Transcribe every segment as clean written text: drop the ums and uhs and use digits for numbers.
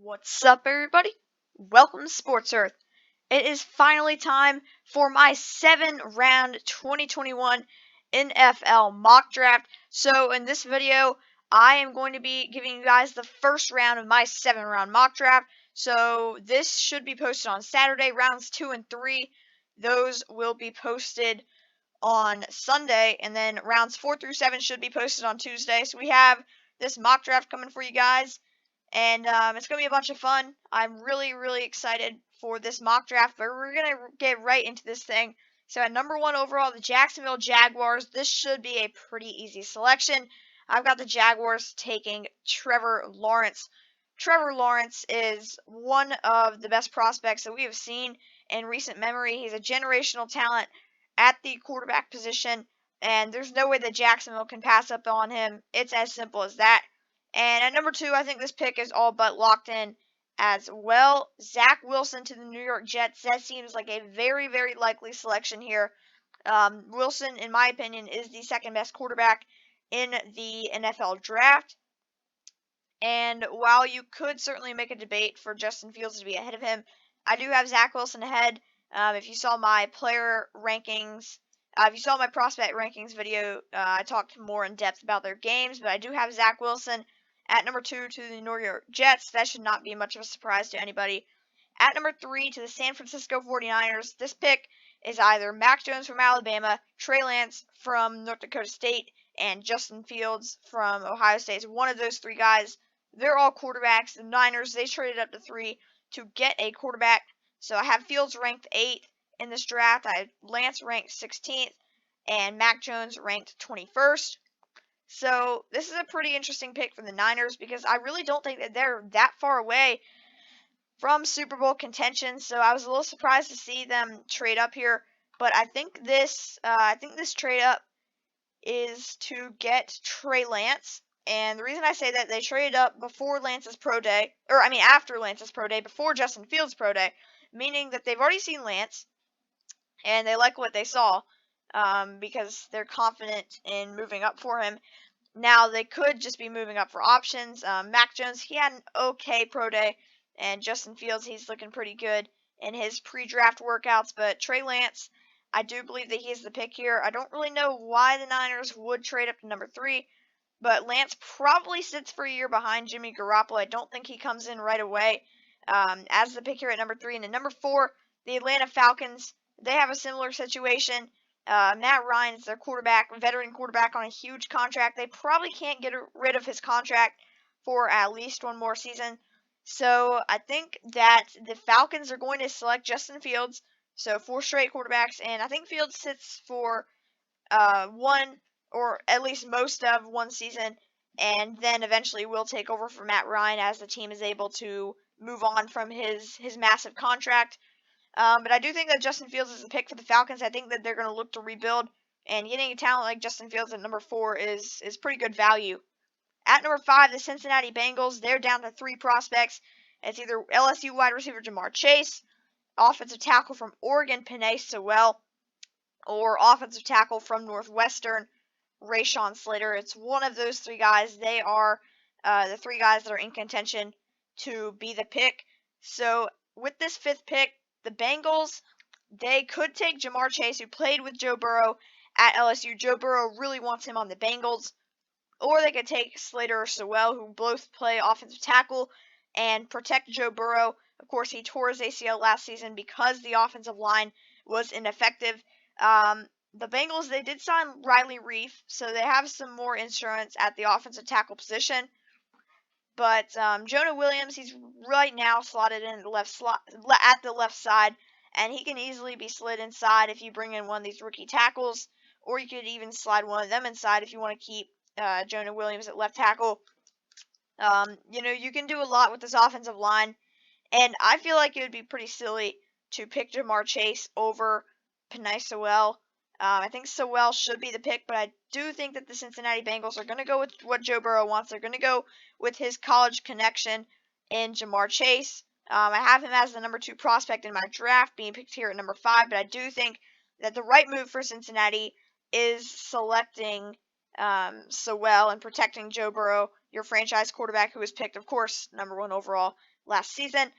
What's up, everybody? Welcome to Sports Earth. It is finally time for my 7-round 2021 NFL mock draft. So, in this video, I am going to be giving you guys the first round of my 7-round mock draft. So, this should be posted on Saturday, rounds 2 and 3. Those will be posted on Sunday, and then rounds 4 through 7 should be posted on Tuesday. So, we have this mock draft coming for you guys. And it's going to be a bunch of fun. I'm really excited for this mock draft, but we're going to get right into this thing. So at number 1 overall, the Jacksonville Jaguars. This should be a pretty easy selection. I've got the Jaguars taking Trevor Lawrence. Trevor Lawrence is one of the best prospects that we have seen in recent memory. He's a generational talent at the quarterback position, and there's no way that Jacksonville can pass up on him. It's as simple as that. And at number 2, I think this pick is all but locked in as well. Zach Wilson to the New York Jets. That seems like a very likely selection here. Wilson, in my opinion, is the second best quarterback in the NFL draft. And while you could certainly make a debate for Justin Fields to be ahead of him, I do have Zach Wilson ahead. If you saw my player rankings, if you saw my prospect rankings video, I talked more in depth about their games, but I do have Zach Wilson at number 2 to the New York Jets. That should not be much of a surprise to anybody. At number 3 to the San Francisco 49ers, this pick is either Mac Jones from Alabama, Trey Lance from North Dakota State, and Justin Fields from Ohio State. It's one of those three guys. They're all quarterbacks. The Niners, they traded up to 3 to get a quarterback. So I have Fields ranked 8th in this draft. I have Lance ranked 16th and Mac Jones ranked 21st. So this is a pretty interesting pick for the Niners because I really don't think that they're that far away from Super Bowl contention. So I was a little surprised to see them trade up here, but I think this trade up is to get Trey Lance. And the reason I say that, they traded up before Lance's pro day, after Lance's pro day, before Justin Fields' pro day, meaning that they've already seen Lance and they like what they saw because they're confident in moving up for him. Now, they could just be moving up for options. Mac Jones, he had an okay pro day, and Justin Fields, he's looking pretty good in his pre-draft workouts, but Trey Lance, I do believe that he is the pick here. I don't really know why the Niners would trade up to number 3, but Lance probably sits for a year behind Jimmy Garoppolo. I don't think he comes in right away as the pick here at number 3. And at number 4, the Atlanta Falcons, they have a similar situation. Matt Ryan is their quarterback, veteran quarterback on a huge contract. They probably can't get rid of his contract for at least one more season. So I think that the Falcons are going to select Justin Fields. So 4 straight quarterbacks, and I think Fields sits for one or at least most of one season, and then eventually will take over for Matt Ryan as the team is able to move on from his massive contract. But I do think that Justin Fields is the pick for the Falcons. I think that they're going to look to rebuild, and getting a talent like Justin Fields at number 4 is pretty good value. At number 5, the Cincinnati Bengals, they're down to 3 prospects. It's either LSU wide receiver Ja'Marr Chase, offensive tackle from Oregon Penei Sewell, or offensive tackle from Northwestern Rashawn Slater. It's one of those 3 guys. They are the 3 guys that are in contention to be the pick. So with this 5th pick, the Bengals, they could take Ja'Marr Chase, who played with Joe Burrow at LSU. Joe Burrow really wants him on the Bengals. Or they could take Slater or Sewell, who both play offensive tackle, and protect Joe Burrow. Of course, he tore his ACL last season because the offensive line was ineffective. The Bengals, they did sign Riley Reiff, so they have some more insurance at the offensive tackle position. But Jonah Williams, he's right now slotted in the at the left side, and he can easily be slid inside if you bring in one of these rookie tackles, or you could even slide one of them inside if you want to keep Jonah Williams at left tackle. You can do a lot with this offensive line, and I feel like it would be pretty silly to pick Ja'Marr Chase over Penei Sewell. I think Sewell should be the pick, but I do think that the Cincinnati Bengals are going to go with what Joe Burrow wants. They're going to go with his college connection in Ja'Marr Chase. I have him as the number 2 prospect in my draft, being picked here at number 5, but I do think that the right move for Cincinnati is selecting Sewell and protecting Joe Burrow, your franchise quarterback who was picked, of course, #1 overall last season.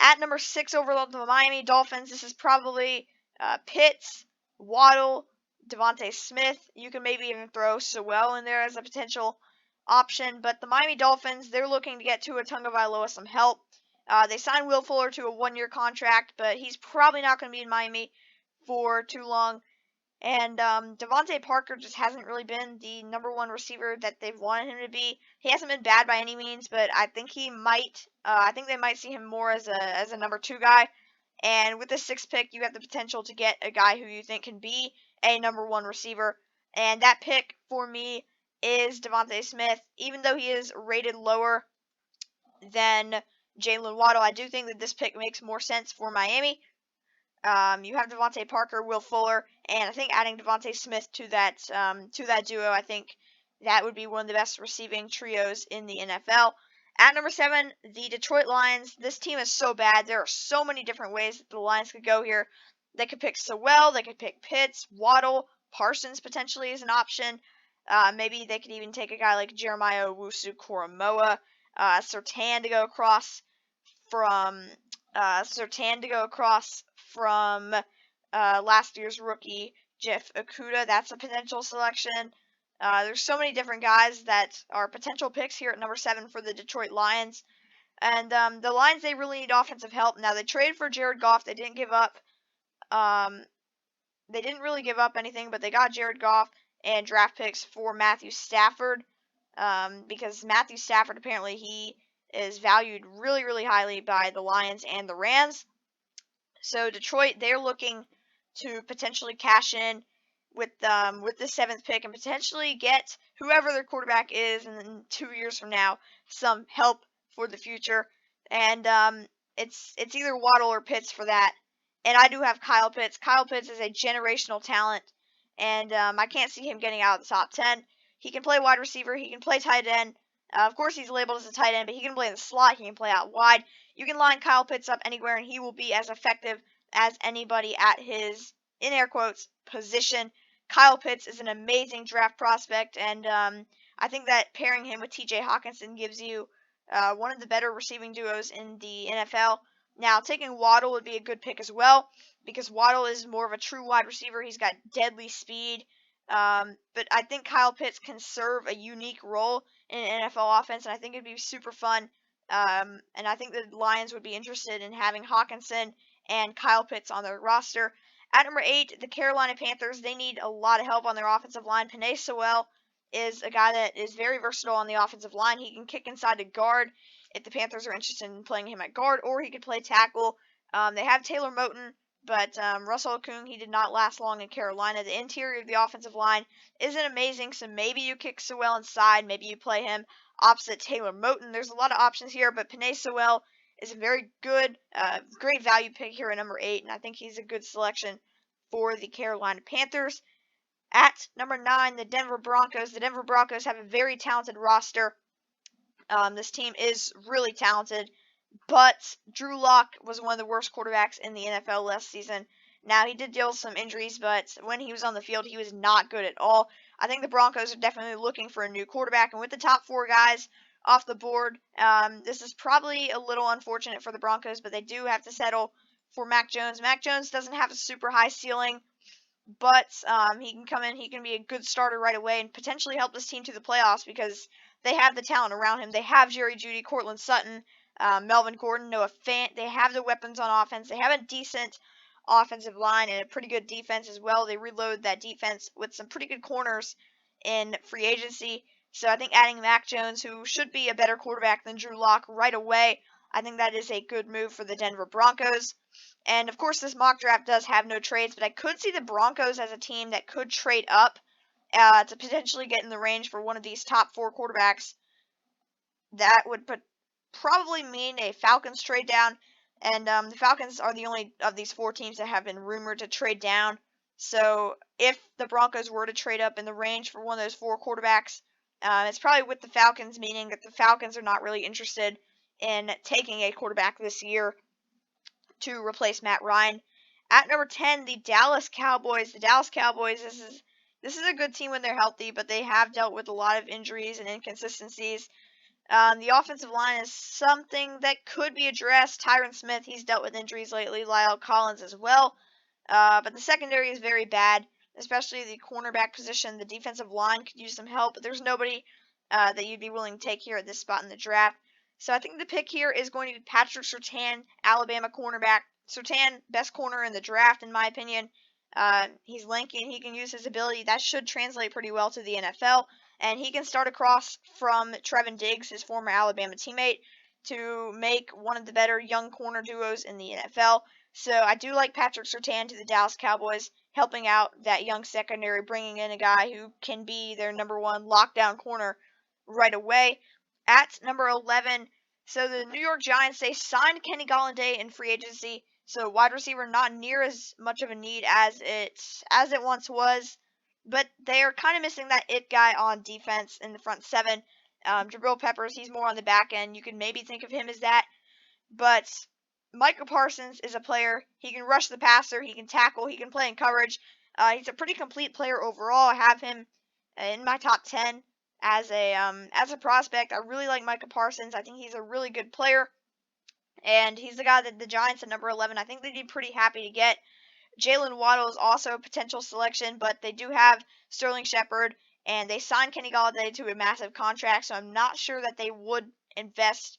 At number 6 overall, the Miami Dolphins. This is probably Pitts, Waddle, Devontae Smith. You can maybe even throw Sewell in there as a potential option. But the Miami Dolphins, they're looking to get Tua Tagovailoa some help. They signed Will Fuller to a 1-year contract, but he's probably not going to be in Miami for too long. And Devontae Parker just hasn't really been the #1 receiver that they've wanted him to be. He hasn't been bad by any means, but I think he might. I think they might see him more as a #2 guy. And with the 6th pick, you have the potential to get a guy who you think can be a #1 receiver. And that pick for me is Devontae Smith. Even though he is rated lower than Jalen Waddle, I do think that this pick makes more sense for Miami. You have Devontae Parker, Will Fuller, and I think adding Devontae Smith to that duo, I think that would be one of the best receiving trios in the NFL. At number 7, the Detroit Lions. This team is so bad. There are so many different ways that the Lions could go here. They could pick Sewell. They could pick Pitts, Waddle, Parsons potentially is an option. Maybe they could even take a guy like Jeremiah Owusu-Koramoah, Surtain to go across from last year's rookie Jeff Okudah. That's a potential selection. There's so many different guys that are potential picks here at number 7 for the Detroit Lions. And the Lions, they really need offensive help. Now, they traded for Jared Goff. They didn't give up. They didn't really give up anything, but they got Jared Goff and draft picks for Matthew Stafford. Because Matthew Stafford, apparently, he is valued really, really highly by the Lions and the Rams. So Detroit, they're looking to potentially cash in with the 7th pick and potentially get whoever their quarterback is, and then 2 years from now, some help for the future. And it's either Waddle or Pitts for that. And I do have Kyle Pitts. Kyle Pitts is a generational talent, and I can't see him getting out of the top 10. He can play wide receiver. He can play tight end. Of course, he's labeled as a tight end, but he can play in the slot. He can play out wide. You can line Kyle Pitts up anywhere, and he will be as effective as anybody at his, in air quotes, position. Kyle Pitts is an amazing draft prospect, and I think that pairing him with TJ Hawkinson gives you one of the better receiving duos in the NFL. Now, taking Waddle would be a good pick as well, because Waddle is more of a true wide receiver. He's got deadly speed. But I think Kyle Pitts can serve a unique role in an NFL offense, and I think it'd be super fun. And I think the Lions would be interested in having Hawkinson and Kyle Pitts on their roster. At number 8, the Carolina Panthers. They need a lot of help on their offensive line. Penei Sewell is a guy that is very versatile on the offensive line. He can kick inside to guard if the Panthers are interested in playing him at guard, or he could play tackle. They have Taylor Moton, but Russell Okung, he did not last long in Carolina. The interior of the offensive line isn't amazing, so maybe you kick Sewell inside. Maybe you play him opposite Taylor Moton. There's a lot of options here, but Penei Sewell is a very good, great value pick here at number 8, and I think he's a good selection for the Carolina Panthers. At number 9, the Denver Broncos. The Denver Broncos have a very talented roster. This team is really talented, but Drew Lock was one of the worst quarterbacks in the NFL last season. Now, he did deal with some injuries, but when he was on the field, he was not good at all. I think the Broncos are definitely looking for a new quarterback, and with the top 4 guys off the board, this is probably a little unfortunate for the Broncos, but they do have to settle for Mac Jones. Mac Jones doesn't have a super high ceiling, but he can come in, he can be a good starter right away and potentially help this team to the playoffs because they have the talent around him. They have Jerry Jeudy, Courtland Sutton, Melvin Gordon, Noah Fant. They have the weapons on offense. They have a decent offensive line and a pretty good defense as well. They reload that defense with some pretty good corners in free agency. So I think adding Mac Jones, who should be a better quarterback than Drew Lock right away, I think that is a good move for the Denver Broncos. And of course, this mock draft does have no trades, but I could see the Broncos as a team that could trade up to potentially get in the range for one of these top 4 quarterbacks. That would probably mean a Falcons trade down, and the Falcons are the only of these 4 teams that have been rumored to trade down. So if the Broncos were to trade up in the range for one of those 4 quarterbacks, it's probably with the Falcons, meaning that the Falcons are not really interested in taking a quarterback this year to replace Matt Ryan. At number 10, the Dallas Cowboys. The Dallas Cowboys, this is a good team when they're healthy, but they have dealt with a lot of injuries and inconsistencies. The offensive line is something that could be addressed. Tyron Smith, he's dealt with injuries lately. Lyle Collins as well. But the secondary is very bad, especially the cornerback position. The defensive line could use some help, but there's nobody that you'd be willing to take here at this spot in the draft. So I think the pick here is going to be Patrick Surtain, Alabama cornerback. Surtain, best corner in the draft, in my opinion. He's lanky and he can use his ability. That should translate pretty well to the NFL. And he can start across from Trevon Diggs, his former Alabama teammate, to make one of the better young corner duos in the NFL. So I do like Patrick Surtain to the Dallas Cowboys, helping out that young secondary, bringing in a guy who can be their number one lockdown corner right away. At number 11, so the New York Giants, they signed Kenny Golladay in free agency, so wide receiver not near as much of a need as it once was, but they are kind of missing that it guy on defense in the front seven. Jabril Peppers, he's more on the back end. You can maybe think of him as that, but Micah Parsons is a player. He can rush the passer, he can tackle, he can play in coverage. He's a pretty complete player overall. I have him in my top 10 as a prospect. I really like Micah Parsons. I think he's a really good player, and he's the guy that the Giants at number 11, I think they'd be pretty happy to get. Jalen Waddle is also a potential selection, but they do have Sterling Shepard, and they signed Kenny Golladay to a massive contract, so I'm not sure that they would invest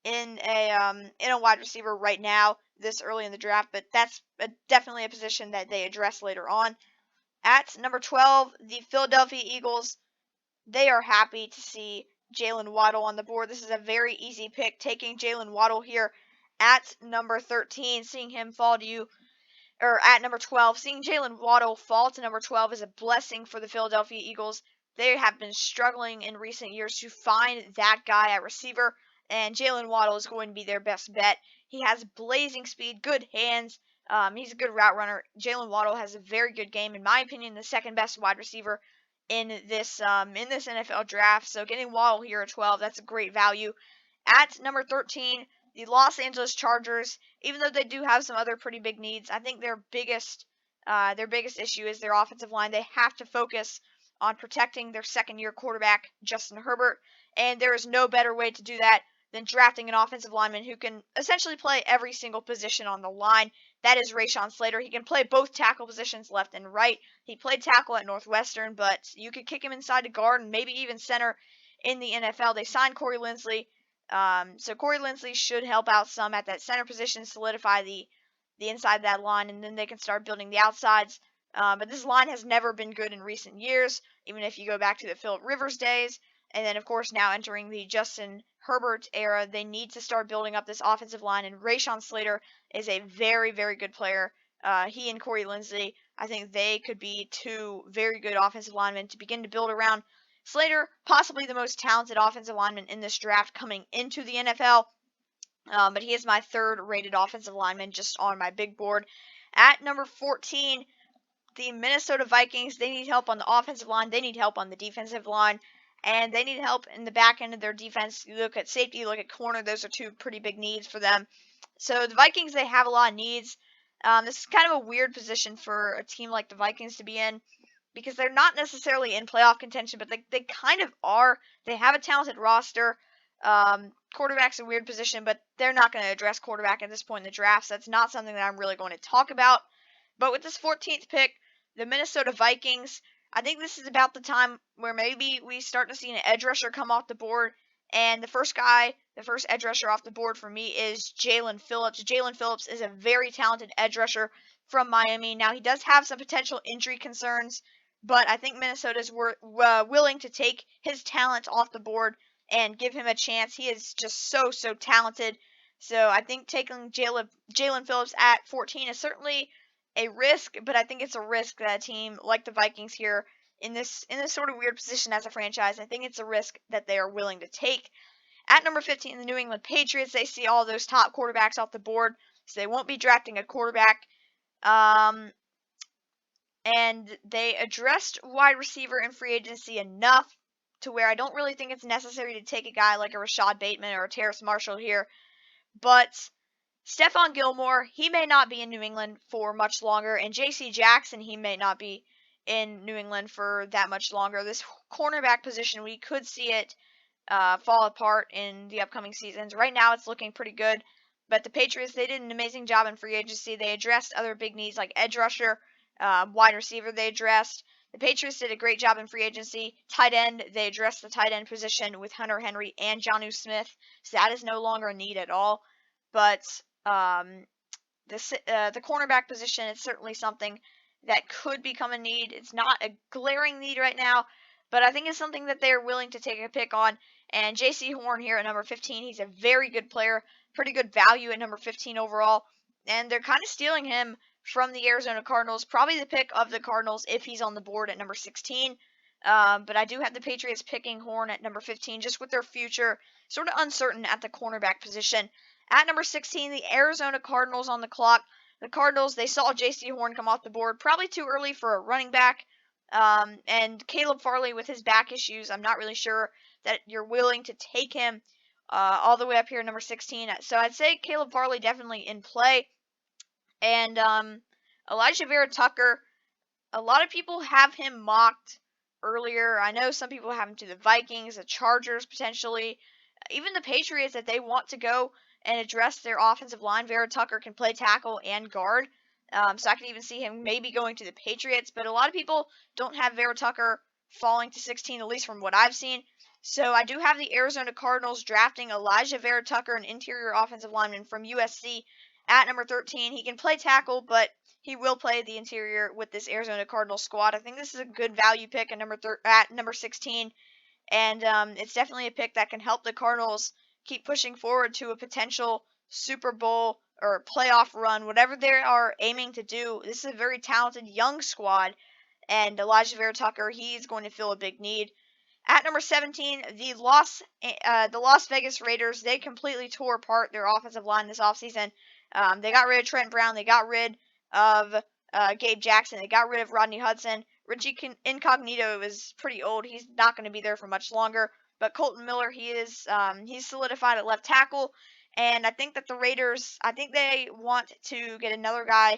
in a wide receiver right now this early in the draft, but that's definitely a position that they address later on. At number 12, the Philadelphia Eagles, they are happy to see Jalen Waddle on the board. This is a very easy pick, taking Jalen Waddle here at number 13, seeing him fall to you, or at number 12, seeing Jalen Waddle fall to number 12 is a blessing for the Philadelphia Eagles. They have been struggling in recent years to find that guy at receiver, and Jalen Waddle is going to be their best bet. He has blazing speed, good hands. He's a good route runner. Jalen Waddle has a very good game, in my opinion, the second best wide receiver in this NFL draft. So getting Waddle here at 12, that's a great value. At number 13, the Los Angeles Chargers, even though they do have some other pretty big needs, I think their biggest issue is their offensive line. They have to focus on protecting their second-year quarterback, Justin Herbert, and there is no better way to do that than drafting an offensive lineman who can essentially play every single position on the line. That is Rashawn Slater. He can play both tackle positions, left and right. He played tackle at Northwestern, but you could kick him inside to guard and maybe even center in the NFL. They signed Corey Linsley. So Corey Linsley should help out some at that center position, solidify the inside of that line, and then they can start building the outsides. But this line has never been good in recent years, even if you go back to the Philip Rivers days. And then, of course, now entering the Justin Herbert era, they need to start building up this offensive line. And Rashawn Slater is a very, very good player. He and Corey Linsley, I think they could be two very good offensive linemen to begin to build around. Slater, possibly the most talented offensive lineman in this draft coming into the NFL. But he is my third rated offensive lineman just on my big board. At number 14, the Minnesota Vikings, they need help on the offensive line. They need help on the defensive line. And they need help in the back end of their defense. You look at safety, you look at corner. Those are two pretty big needs for them. So the Vikings, they have a lot of needs. This is kind of a weird position for a team like the Vikings to be in, because they're not necessarily in playoff contention, but they kind of are. They have a talented roster. Quarterback's a weird position, but they're not going to address quarterback at this point in the draft, so that's not something that I'm really going to talk about. But with this 14th pick, the Minnesota Vikings, I think this is about the time where maybe we start to see an edge rusher come off the board. And the first edge rusher off the board for me is Jaelan Phillips. Jaelan Phillips is a very talented edge rusher from Miami. Now, he does have some potential injury concerns, but I think Minnesota's willing to take his talent off the board and give him a chance. He is just so talented. So I think taking Jaelan Phillips at 14 is certainly a risk, but I think it's a risk that a team like the Vikings here in this sort of weird position as a franchise, I think it's a risk that they are willing to take. At number 15, the New England Patriots, they see all those top quarterbacks off the board, so they won't be drafting a quarterback. And they addressed wide receiver in free agency enough to where I don't really think it's necessary to take a guy like a Rashad Bateman or a Terrace Marshall here. But Stephon Gilmore, he may not be in New England for much longer, and J.C. Jackson, he may not be in New England for that much longer. This cornerback position, we could see it fall apart in the upcoming seasons. Right now, it's looking pretty good. But the Patriots, they did an amazing job in free agency. They addressed other big needs like edge rusher, wide receiver. They addressed. The Patriots did a great job in free agency. Tight end, they addressed the tight end position with Hunter Henry and Jonnu Smith. So that is no longer a need at all. But the cornerback position is certainly something that could become a need. It's not a glaring need right now, but I think it's something that they're willing to take a pick on. And J.C. Horn here at number 15, he's a very good player, pretty good value at number 15 overall, and they're kind of stealing him from the Arizona Cardinals. Probably the pick of the Cardinals if he's on the board at number 16. But I do have the Patriots picking Horn at number 15 just with their future sort of uncertain at the cornerback position. At number 16, the Arizona Cardinals on the clock. The Cardinals, they saw J.C. Horn come off the board probably too early for a running back. And Caleb Farley with his back issues, I'm not really sure that you're willing to take him all the way up here, number 16. So I'd say Caleb Farley definitely in play. And Elijah Vera Tucker, a lot of people have him mocked earlier. I know some people have him to the Vikings, the Chargers potentially, even the Patriots that they want to go and address their offensive line. Vera Tucker can play tackle and guard. So I can even see him maybe going to the Patriots. But a lot of people don't have Vera Tucker falling to 16, at least from what I've seen. So I do have the Arizona Cardinals drafting Elijah Vera Tucker, an interior offensive lineman from USC, at number 13. He can play tackle, but he will play the interior with this Arizona Cardinals squad. I think this is a good value pick at number 16. And it's definitely a pick that can help the Cardinals keep pushing forward to a potential Super Bowl or playoff run, whatever they are aiming to do. This is a very talented young squad, and Elijah Vera Tucker, he's going to fill a big need. At number 17, the Las Vegas Raiders, they completely tore apart their offensive line this offseason. They got rid of Trent Brown. They got rid of Gabe Jackson. They got rid of Rodney Hudson. Richie Incognito is pretty old. He's not going to be there for much longer. But Colton Miller, he's solidified at left tackle. And I think that the Raiders, I think they want to get another guy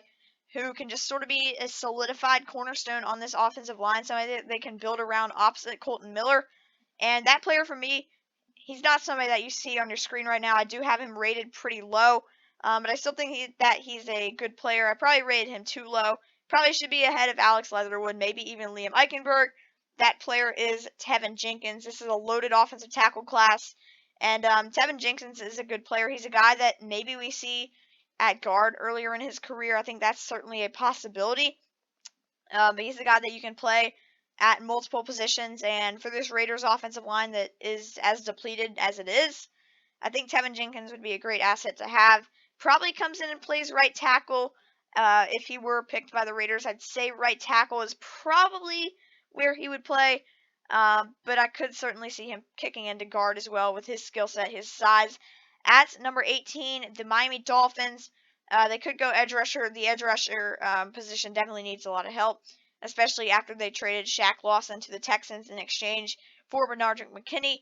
who can just sort of be a solidified cornerstone on this offensive line, somebody that they can build around opposite Colton Miller. And that player for me, he's not somebody that you see on your screen right now. I do have him rated pretty low, but I still think that he's a good player. I probably rated him too low. Probably should be ahead of Alex Leatherwood, maybe even Liam Eichenberg. That player is Tevin Jenkins. This is a loaded offensive tackle class. And Tevin Jenkins is a good player. He's a guy that maybe we see at guard earlier in his career. I think that's certainly a possibility. But he's a guy that you can play at multiple positions. And for this Raiders offensive line that is as depleted as it is, I think Tevin Jenkins would be a great asset to have. Probably comes in and plays right tackle. If he were picked by the Raiders, I'd say right tackle is probably where he would play. But I could certainly see him kicking into guard as well with his skill set, his size. At number 18, the Miami Dolphins. They could go edge rusher. The edge rusher position definitely needs a lot of help, especially after they traded Shaq Lawson to the Texans in exchange for Bernard McKinney.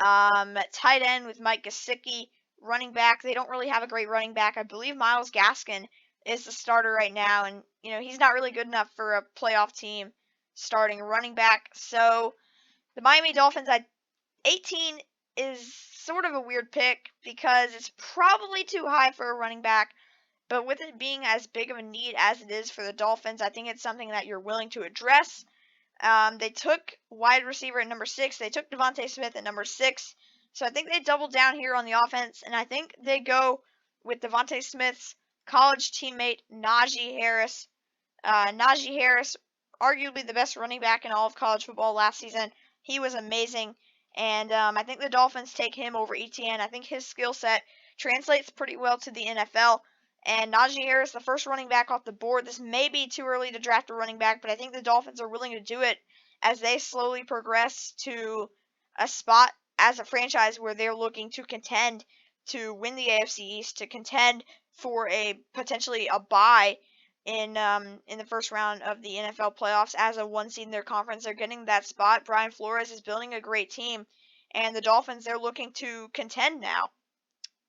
Tight end with Mike Gesicki. Running back, they don't really have a great running back. I believe Myles Gaskin is the starter right now, and he's not really good enough for a playoff team starting running back. So the Miami Dolphins at 18 is sort of a weird pick because it's probably too high for a running back. But with it being as big of a need as it is for the Dolphins, I think it's something that you're willing to address. They took wide receiver at number 6. They took Devontae Smith at number 6. So I think they doubled down here on the offense, and I think they go with Devontae Smith's college teammate, Najee Harris. Najee Harris, arguably the best running back in all of college football last season. He was amazing, and I think the Dolphins take him over Etienne. I think his skill set translates pretty well to the NFL. And Najee Harris, the first running back off the board. This may be too early to draft a running back, but I think the Dolphins are willing to do it as they slowly progress to a spot as a franchise where they're looking to contend to win the AFC East, to contend for potentially a bye in the first round of the NFL playoffs as a 1 seed in their conference. They're getting that spot. Brian Flores is building a great team, and the Dolphins, they're looking to contend now.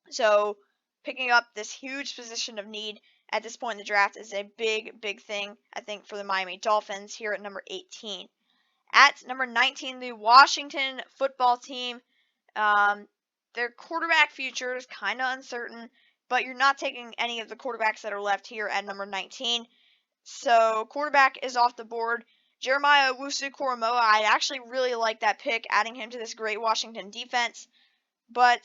So picking up this huge position of need at this point in the draft is a big, big thing, I think, for the Miami Dolphins here at number 18. At number 19, the Washington football team. Their quarterback future is kind of uncertain, but you're not taking any of the quarterbacks that are left here at number 19. So quarterback is off the board. Jeremiah Owusu-Koramoah, I actually really like that pick, adding him to this great Washington defense. But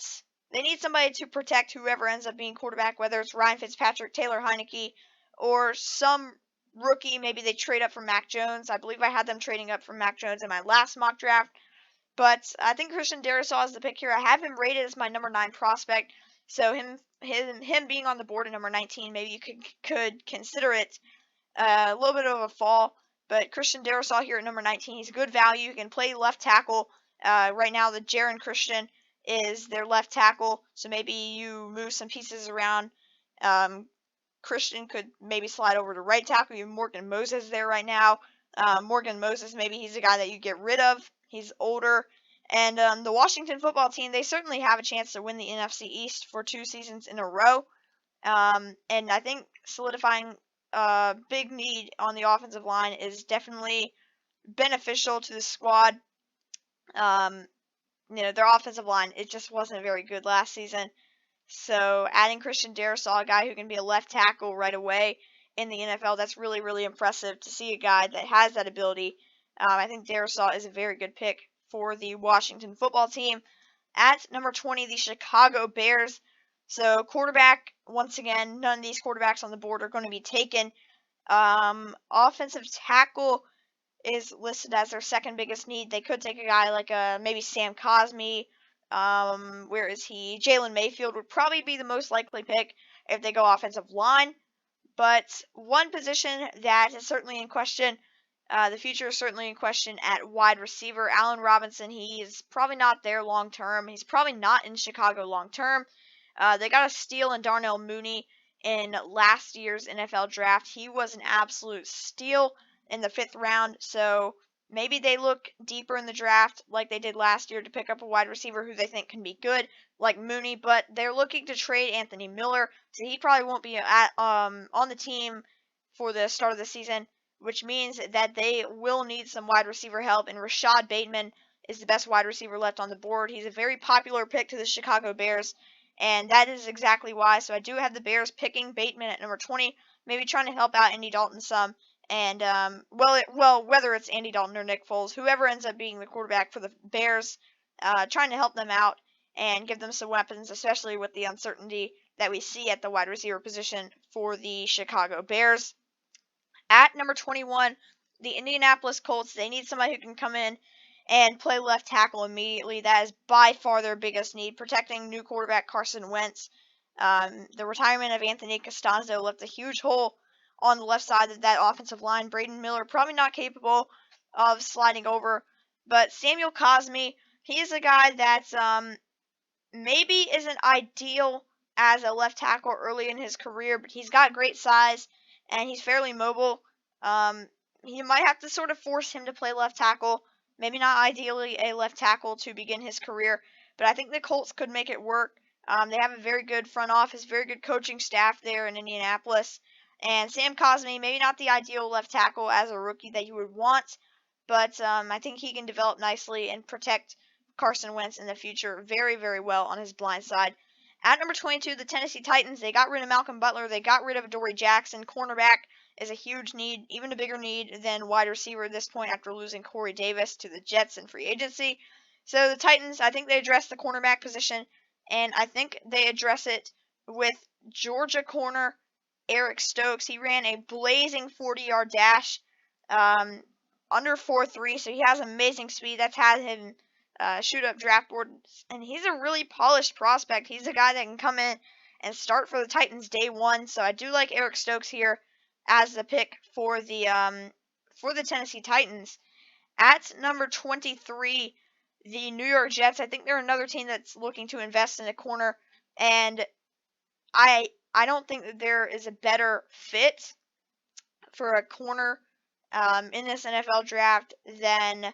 they need somebody to protect whoever ends up being quarterback, whether it's Ryan Fitzpatrick, Taylor Heinicke, or some rookie. Maybe they trade up for Mac Jones. I believe I had them trading up for Mac Jones in my last mock draft. But I think Christian Darrisaw is the pick here. I have him rated as my number 9 prospect. So him being on the board at number 19, maybe you could consider it a little bit of a fall. But Christian Darrisaw here at number 19, he's good value. He can play left tackle. Right now, the Jaron Christian is their left tackle. So maybe you move some pieces around. Christian could maybe slide over to right tackle. You have Morgan Moses there right now. Morgan Moses, maybe he's a guy that you get rid of. He's older. And the Washington football team, they certainly have a chance to win the NFC East for 2 seasons in a row. And I think solidifying a big need on the offensive line is definitely beneficial to the squad. Their offensive line, it just wasn't very good last season. So adding Christian Darrisaw, a guy who can be a left tackle right away in the NFL, that's really, really impressive to see a guy that has that ability. I think Darrisaw is a very good pick for the Washington football team. At number 20, the Chicago Bears. So quarterback, once again, none of these quarterbacks on the board are going to be taken. Offensive tackle is listed as their second biggest need. They could take a guy like maybe Sam Cosmi. Where is he? Jalen Mayfield would probably be the most likely pick if they go offensive line. But one position that is certainly in question, the future is certainly in question at wide receiver. Allen Robinson, he is probably not there long term. He's probably not in Chicago long term. They got a steal in Darnell Mooney in last year's NFL draft. He was an absolute steal in the 5th round. So maybe they look deeper in the draft like they did last year to pick up a wide receiver who they think can be good, like Mooney. But they're looking to trade Anthony Miller, so he probably won't be on the team for the start of the season, which means that they will need some wide receiver help. And Rashad Bateman is the best wide receiver left on the board. He's a very popular pick to the Chicago Bears, and that is exactly why. So I do have the Bears picking Bateman at number 20, maybe trying to help out Andy Dalton some. And, whether it's Andy Dalton or Nick Foles, whoever ends up being the quarterback for the Bears, trying to help them out and give them some weapons, especially with the uncertainty that we see at the wide receiver position for the Chicago Bears. At number 21, the Indianapolis Colts, they need somebody who can come in and play left tackle immediately. That is by far their biggest need, protecting new quarterback Carson Wentz. The retirement of Anthony Castonzo left a huge hole on the left side of that offensive line. Braden Miller probably not capable of sliding over, but Samuel Cosmi, he is a guy that's maybe isn't ideal as a left tackle early in his career, but he's got great size and he's fairly mobile. You might have to sort of force him to play left tackle. Maybe not ideally a left tackle to begin his career, but I think the Colts could make it work. They have a very good front office, very good coaching staff there in Indianapolis. And Sam Cosmi, maybe not the ideal left tackle as a rookie that you would want, but I think he can develop nicely and protect Carson Wentz in the future very, very well on his blind side. At number 22, the Tennessee Titans, they got rid of Malcolm Butler. They got rid of Adoree Jackson. Cornerback is a huge need, even a bigger need than wide receiver at this point after losing Corey Davis to the Jets in free agency. So the Titans, I think they address the cornerback position, and I think they address it with Georgia corner Eric Stokes. He ran a blazing 40-yard dash under 4.3, so he has amazing speed. That's had him shoot up draft boards, and he's a really polished prospect. He's a guy that can come in and start for the Titans day one. So I do like Eric Stokes here as the pick for the Tennessee Titans. At number 23, the New York Jets. I think they're another team that's looking to invest in a corner, and I don't think that there is a better fit for a corner in this NFL draft than,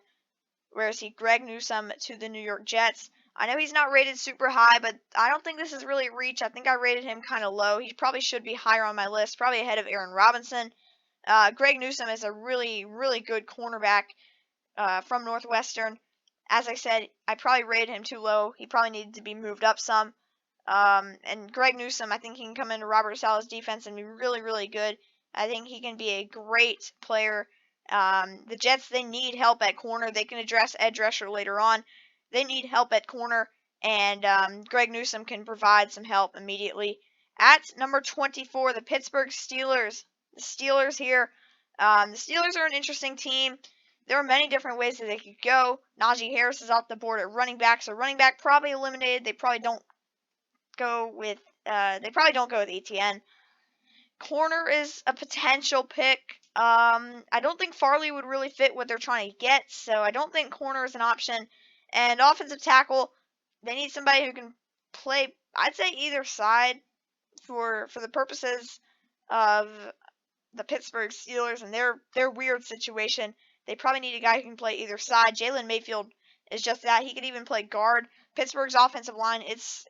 where is he, Greg Newsome to the New York Jets. I know he's not rated super high, but I don't think this is really a reach. I think I rated him kind of low. He probably should be higher on my list, probably ahead of Aaron Robinson. Greg Newsome is a really, really good cornerback from Northwestern. As I said, I probably rated him too low. He probably needed to be moved up some. And Greg Newsome, I think he can come into Robert Saleh's defense and be really, really good. I think he can be a great player. The Jets, they need help at corner. They can address edge rusher later on. They need help at corner, and Greg Newsome can provide some help immediately. At number 24, the Pittsburgh Steelers. The Steelers here. The Steelers are an interesting team. There are many different ways that they could go. Najee Harris is off the board at running back, so running back probably eliminated. They probably don't go with ETN. Corner is a potential pick. I don't think Farley would really fit what they're trying to get, so I don't think corner is an option. And offensive tackle, they need somebody who can play, I'd say, either side for the purposes of the Pittsburgh Steelers and their weird situation. They probably need a guy who can play either side. Jalen Mayfield is just that. He could even play guard. Pittsburgh's offensive line, it's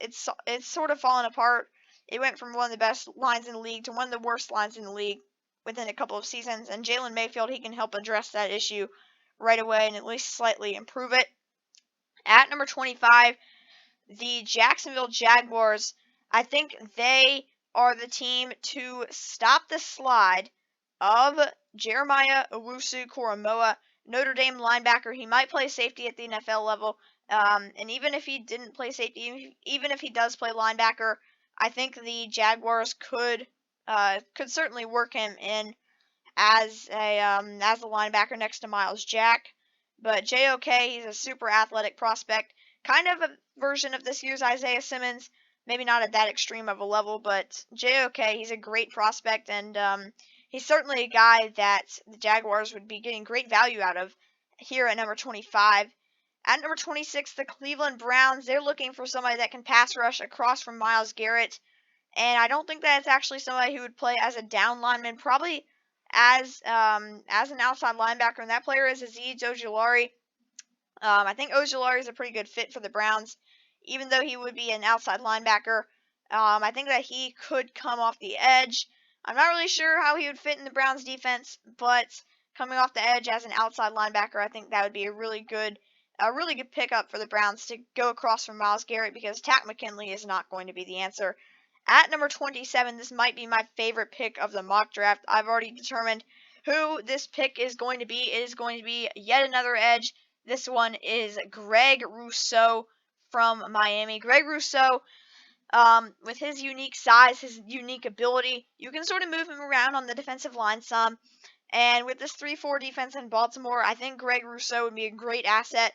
sort of fallen apart. It went from one of the best lines in the league to one of the worst lines in the league within a couple of seasons. And Jalen Mayfield, he can help address that issue right away and at least slightly improve it. At number 25, the Jacksonville Jaguars. I think they are the team to stop the slide of Jeremiah Owusu-Koramoah, Notre Dame linebacker. He might play safety at the NFL level, and even if he didn't play safety, even if he does play linebacker, I think the Jaguars could certainly work him in as a linebacker next to Myles Jack. But JOK, he's a super athletic prospect, kind of a version of this year's Isaiah Simmons. Maybe not at that extreme of a level, but JOK, he's a great prospect, and he's certainly a guy that the Jaguars would be getting great value out of here at number 25. At number 26, the Cleveland Browns, they're looking for somebody that can pass rush across from Myles Garrett, and I don't think that it's actually somebody who would play as a down lineman, probably as an outside linebacker, and that player is Azeez Ojulari. I think Ojulari is a pretty good fit for the Browns, even though he would be an outside linebacker. I think that he could come off the edge. I'm not really sure how he would fit in the Browns defense, but coming off the edge as an outside linebacker, I think that would be a really good pickup for the Browns to go across from Myles Garrett, because Takk McKinley is not going to be the answer. At number 27, this might be my favorite pick of the mock draft. I've already determined who this pick is going to be. It is going to be yet another edge. This one is Greg Rousseau from Miami. Greg Rousseau, with his unique size, his unique ability, you can sort of move him around on the defensive line some. And with this 3-4 defense in Baltimore, I think Greg Rousseau would be a great asset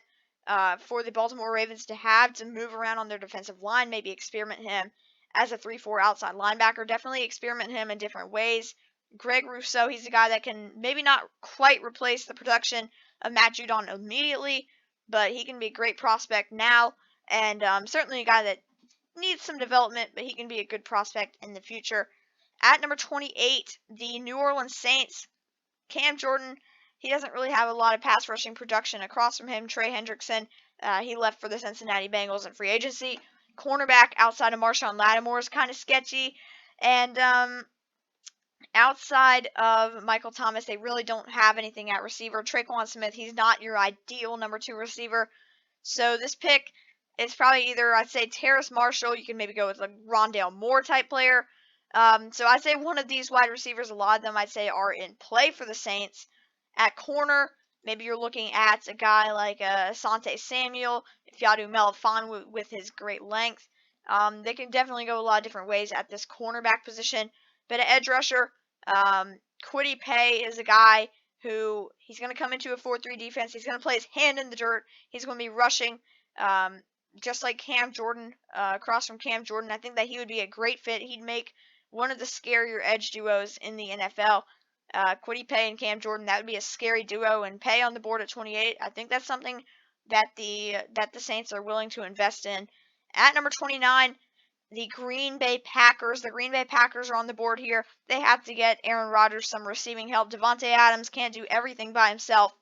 for the Baltimore Ravens to have to move around on their defensive line, maybe experiment him as a 3-4 outside linebacker. Definitely experiment him in different ways. Greg Rousseau, he's a guy that can maybe not quite replace the production of Matt Judon immediately, but he can be a great prospect now, and certainly a guy that needs some development, but he can be a good prospect in the future. At number 28, the New Orleans Saints, Cam Jordan, he doesn't really have a lot of pass rushing production. Across from him, Trey Hendrickson, he left for the Cincinnati Bengals in free agency. Cornerback outside of Marshawn Lattimore is kind of sketchy, and outside of Michael Thomas, they really don't have anything at receiver. Tre'Quan Smith, he's not your ideal number 2 receiver. So this pick is probably either, I'd say, Terrace Marshall. You can maybe go with a Rondale Moore type player. So I'd say one of these wide receivers, a lot of them I'd say are in play for the Saints. At corner, maybe you're looking at a guy like Asante Samuel, Fiadu Melifon with his great length. They can definitely go a lot of different ways at this cornerback position. But at edge rusher, Kwity Paye is a guy who he's going to come into a 4-3 defense. He's going to play his hand in the dirt. He's going to be rushing, just like Cam Jordan, across from Cam Jordan. I think that he would be a great fit. He'd make one of the scarier edge duos in the NFL. Kwity Paye and Cam Jordan, that would be a scary duo. And Paye on the board at 28, I think that's something that the Saints are willing to invest in. At number 29, the Green Bay Packers. The Green Bay Packers are on the board here. They have to get Aaron Rodgers some receiving help. Davante Adams can't do everything by himself.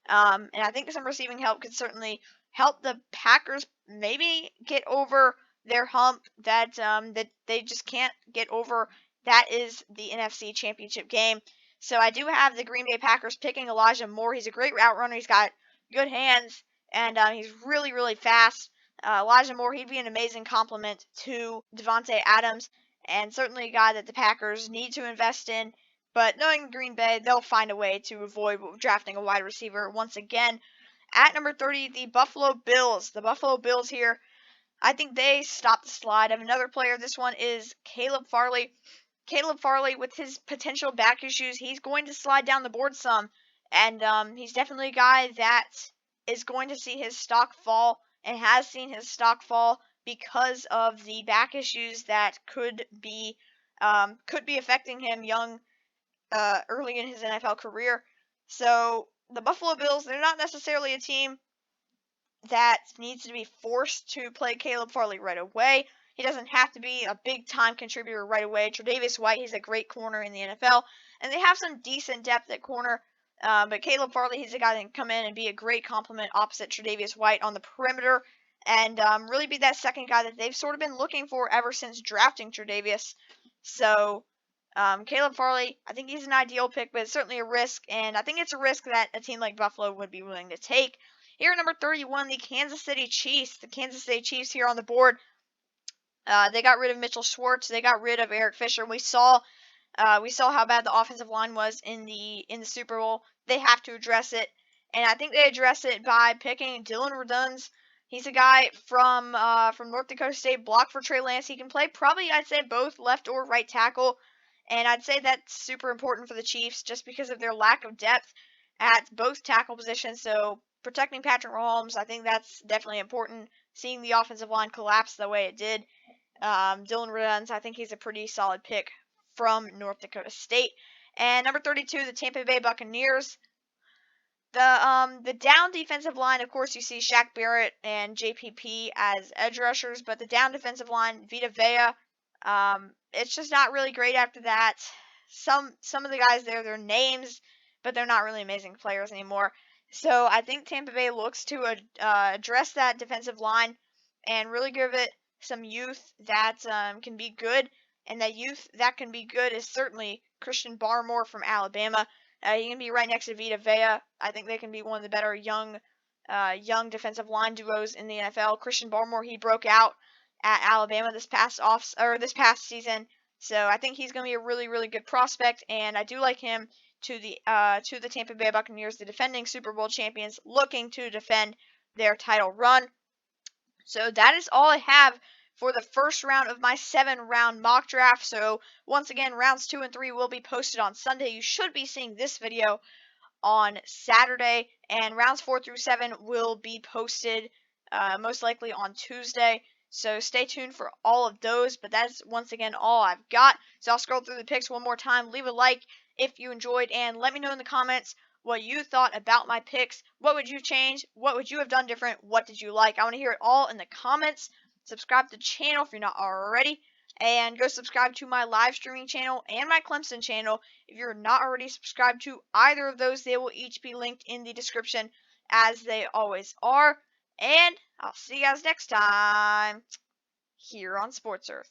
And I think some receiving help could certainly help the Packers maybe get over their hump that they just can't get over. That is the NFC Championship game. So I do have the Green Bay Packers picking Elijah Moore. He's a great route runner. He's got good hands. and he's really, really fast. Elijah Moore, he'd be an amazing complement to Devontae Adams, and certainly a guy that the Packers need to invest in. But knowing Green Bay, they'll find a way to avoid drafting a wide receiver once again. At number 30, the Buffalo Bills. The Buffalo Bills here, I think they stopped the slide of another player. This one is Caleb Farley. Caleb Farley, with his potential back issues, he's going to slide down the board some. And he's definitely a guy that is going to see his stock fall and has seen his stock fall because of the back issues that could be affecting him early in his NFL career. So the Buffalo Bills, they're not necessarily a team that needs to be forced to play Caleb Farley right away. He doesn't have to be a big time contributor right away. Tre'Davious White, he's a great corner in the NFL, and they have some decent depth at corner. But Caleb Farley, he's a guy that can come in and be a great complement opposite Tre'Davious White on the perimeter, and really be that second guy that they've sort of been looking for ever since drafting Tre'Davious. So Caleb Farley, I think he's an ideal pick, but it's certainly a risk, and I think it's a risk that a team like Buffalo would be willing to take. Here at number 31, the Kansas City Chiefs. The Kansas City Chiefs here on the board. They got rid of Mitchell Schwartz. They got rid of Eric Fisher. We saw how bad the offensive line was in the Super Bowl. They have to address it, and I think they address it by picking Dylan Raduns. He's a guy from North Dakota State. Block for Trey Lance. He can play probably, I'd say, both left or right tackle, and I'd say that's super important for the Chiefs just because of their lack of depth at both tackle positions. So protecting Patrick Mahomes, I think that's definitely important. Seeing the offensive line collapse the way it did. Dylan Raduns, I think he's a pretty solid pick from North Dakota State. And number 32, the Tampa Bay Buccaneers. The down defensive line, of course, you see Shaq Barrett and JPP as edge rushers, but the down defensive line, Vita Vea, it's just not really great after that. Some of the guys there, they're names, but they're not really amazing players anymore. So I think Tampa Bay looks to address that defensive line and really give it some youth that can be good. And that youth that can be good is certainly Christian Barmore from Alabama. He can be right next to Vita Vea. I think they can be one of the better young defensive line duos in the NFL. Christian Barmore, he broke out at Alabama this past season, so I think he's going to be a really, really good prospect, and I do like him to the Tampa Bay Buccaneers, the defending Super Bowl champions, looking to defend their title run. So that is all I have for the first round of my 7-round mock draft. So once again, rounds 2 and 3 will be posted on Sunday. You should be seeing this video on Saturday, and rounds 4 through 7 will be posted most likely on Tuesday. So stay tuned for all of those, but that's once again all I've got. So I'll scroll through the picks one more time. Leave a like if you enjoyed, and let me know in the comments what you thought about my picks. What would you change? What would you have done different? What did you like? I want to hear it all in the comments. Subscribe to the channel if you're not already, and go subscribe to my live streaming channel and my Clemson channel. If you're not already subscribed to either of those, they will each be linked in the description as they always are. And I'll see you guys next time here on Sports Earth.